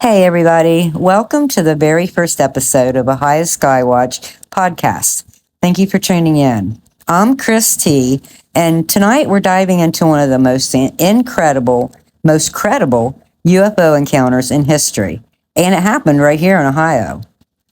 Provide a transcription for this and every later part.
Hey, everybody. Welcome to the very first episode of Ohio Skywatch podcast. Thank you for tuning in. I'm Chris T, and tonight we're diving into one of the most incredible, most credible UFO encounters in history. And it happened right here in Ohio.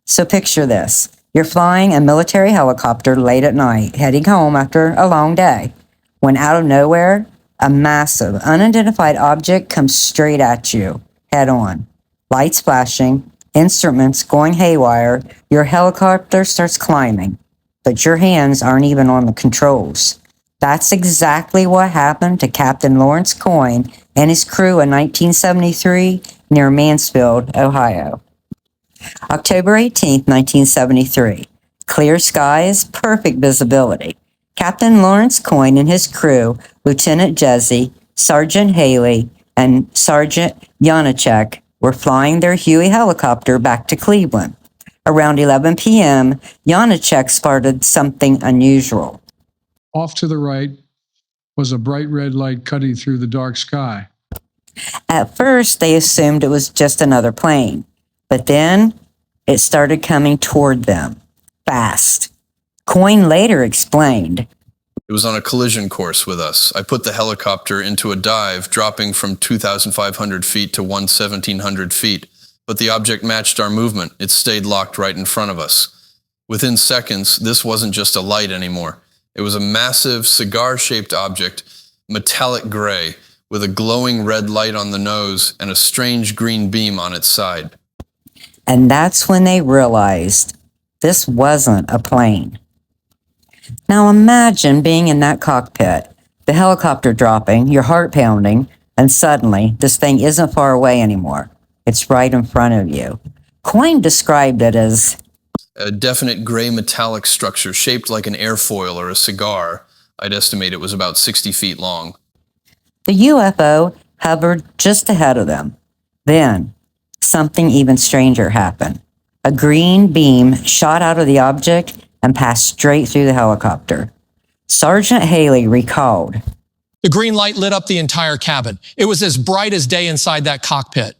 So picture this. You're flying a military helicopter late at night, heading home after a long day, when out of nowhere, a massive, unidentified object comes straight at you, head on. Lights flashing, instruments going haywire, your helicopter starts climbing, but your hands aren't even on the controls. That's exactly what happened to Captain Lawrence Coyne and his crew in 1973 near Mansfield, Ohio. October 18th, 1973. Clear skies, perfect visibility. Captain Lawrence Coyne and his crew, Lieutenant Jesse, Sergeant Haley, and Sergeant Janacek, were flying their Huey helicopter back to Cleveland. Around 11 p.m., Janacek spotted something unusual. Off to the right was a bright red light cutting through the dark sky. At first, they assumed it was just another plane, but then it started coming toward them, fast. Coyne later explained, "It was on a collision course with us. I put the helicopter into a dive, dropping from 2,500 feet to 1,700 feet, but the object matched our movement. It stayed locked right in front of us. Within seconds, this wasn't just a light anymore. It was a massive cigar-shaped object, metallic gray, with a glowing red light on the nose and a strange green beam on its side." And that's when they realized this wasn't a plane. Now imagine being in that cockpit, the helicopter dropping, your heart pounding, and suddenly this thing isn't far away anymore. It's right in front of you. Coyne described it as a definite gray metallic structure shaped like an airfoil or a cigar. I'd estimate it was about 60 feet long. The UFO hovered just ahead of them. Then, something even stranger happened. A green beam shot out of the object and passed straight through the helicopter. Sergeant Haley recalled, "The green light lit up the entire cabin. It was as bright as day inside that cockpit."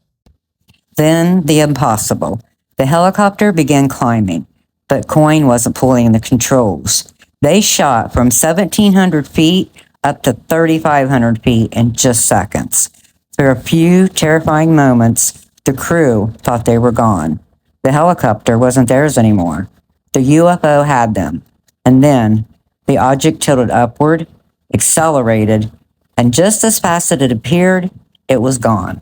Then the impossible. The helicopter began climbing, but Coyne wasn't pulling the controls. They shot from 1,700 feet up to 3,500 feet in just seconds. For a few terrifying moments, the crew thought they were gone. The helicopter wasn't theirs anymore. The UFO had them. And then the object tilted upward, accelerated, and just as fast as it appeared, it was gone.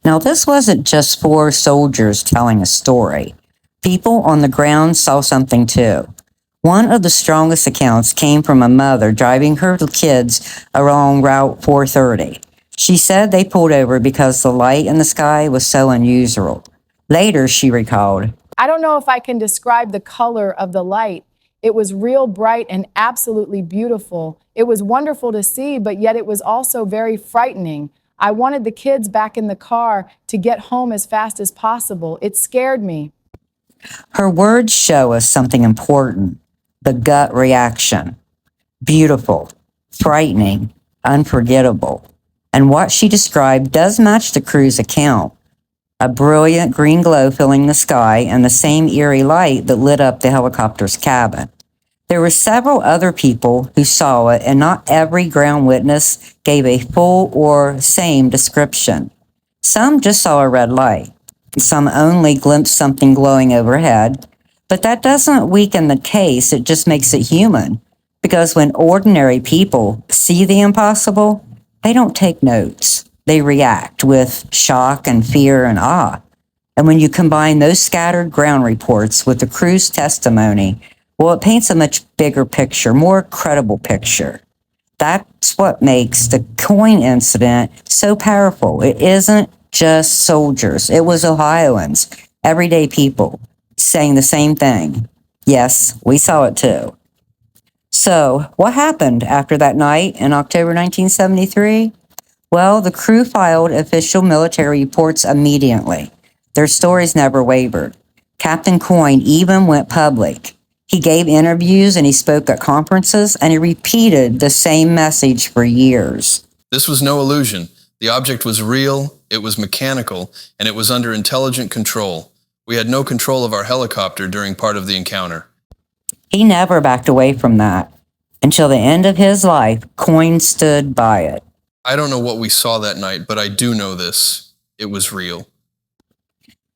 Now, this wasn't just four soldiers telling a story. People on the ground saw something too. One of the strongest accounts came from a mother driving her kids along Route 430. She said they pulled over because the light in the sky was so unusual. Later, she recalled, "I don't know if I can describe the color of the light. It was real bright and absolutely beautiful. It was wonderful to see, but yet it was also very frightening. I wanted the kids back in the car to get home as fast as possible. It scared me." Her words show us something important: the gut reaction. Beautiful, frightening, unforgettable. And what she described does match the crew's account. A brilliant green glow filling the sky and the same eerie light that lit up the helicopter's cabin. There were several other people who saw it, and not every ground witness gave a full or same description. Some just saw a red light. Some only glimpsed something glowing overhead. But that doesn't weaken the case, it just makes it human. Because when ordinary people see the impossible, they don't take notes. They react with shock and fear and awe. And when you combine those scattered ground reports with the crew's testimony, well, it paints a much bigger picture, more credible picture. That's what makes the Coyne incident so powerful. It isn't just soldiers. It was Ohioans, everyday people, saying the same thing. Yes, we saw it too. So, what happened after that night in October 1973? Well, the crew filed official military reports immediately. Their stories never wavered. Captain Coyne even went public. He gave interviews and he spoke at conferences and he repeated the same message for years. "This was no illusion. The object was real, it was mechanical, and it was under intelligent control. We had no control of our helicopter during part of the encounter. He never backed away from that. Until the end of his life, Coyne stood by it. I don't know what we saw that night, but I do know this. It was real.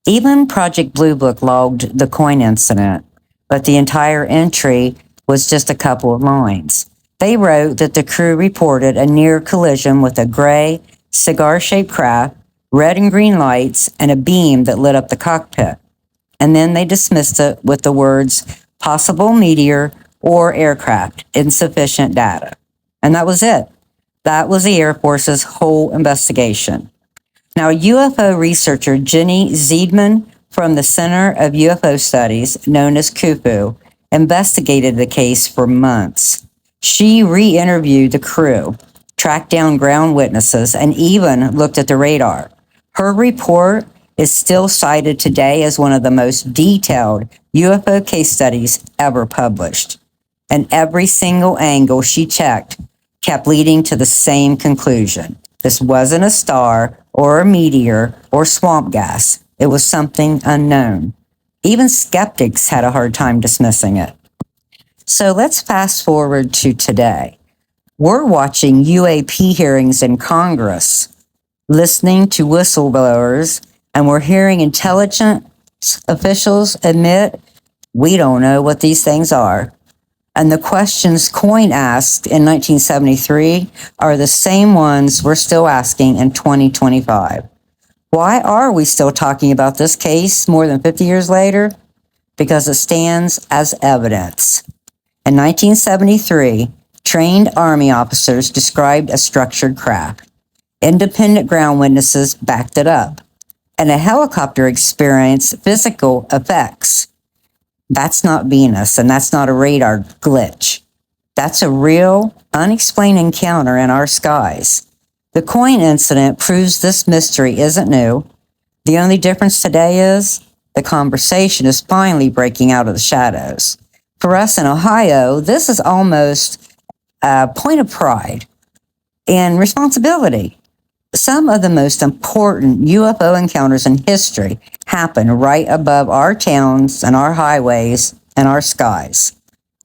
Even Project Blue Book logged the Coyne incident, but the entire entry was just a couple of lines. They wrote that the crew reported a near collision with a gray, cigar-shaped craft, red and green lights, and a beam that lit up the cockpit. And then they dismissed it with the words, possible meteor or aircraft, insufficient data. And that was it. That was the Air Force's whole investigation. Now, UFO researcher Jenny Zeidman from the Center of UFO Studies, known as CUFU, investigated the case for months. She re-interviewed the crew, tracked down ground witnesses, and even looked at the radar. Her report is still cited today as one of the most detailed UFO case studies ever published. And every single angle she checked kept leading to the same conclusion. This wasn't a star or a meteor or swamp gas. It was something unknown. Even skeptics had a hard time dismissing it. So let's fast forward to today. We're watching UAP hearings in Congress, listening to whistleblowers, and we're hearing intelligence officials admit we don't know what these things are. And the questions Coyne asked in 1973 are the same ones we're still asking in 2025. Why are we still talking about this case more than 50 years later? Because it stands as evidence. In 1973, trained Army officers described a structured craft. Independent ground witnesses backed it up. And a helicopter experienced physical effects. That's not Venus, and that's not a radar glitch. That's a real, unexplained encounter in our skies. The Coyne incident proves this mystery isn't new. The only difference today is the conversation is finally breaking out of the shadows. For us in Ohio, this is almost a point of pride and responsibility. Some of the most important UFO encounters in history happen right above our towns and our highways and our skies.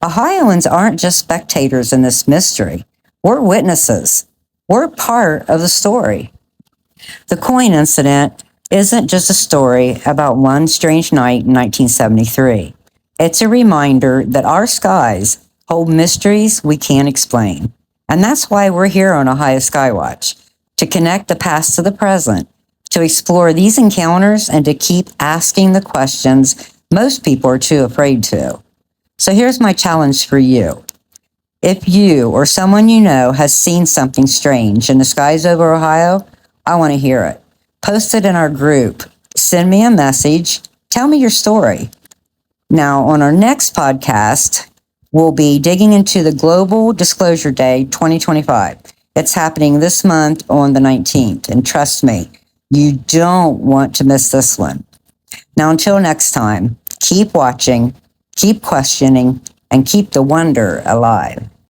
Ohioans aren't just spectators in this mystery. We're witnesses. We're part of the story. The Coyne incident isn't just a story about one strange night in 1973. It's a reminder that our skies hold mysteries we can't explain. And that's why we're here on Ohio Skywatch, to connect the past to the present, to explore these encounters, and to keep asking the questions most people are too afraid to. So here's my challenge for you. If you or someone you know has seen something strange in the skies over Ohio, I want to hear it. Post it in our group. Send me a message. Tell me your story. Now, on our next podcast, we'll be digging into the Global Disclosure Day 2025. It's happening this month on the 19th. And trust me, you don't want to miss this one. Now, until next time, keep watching, keep questioning, and keep the wonder alive.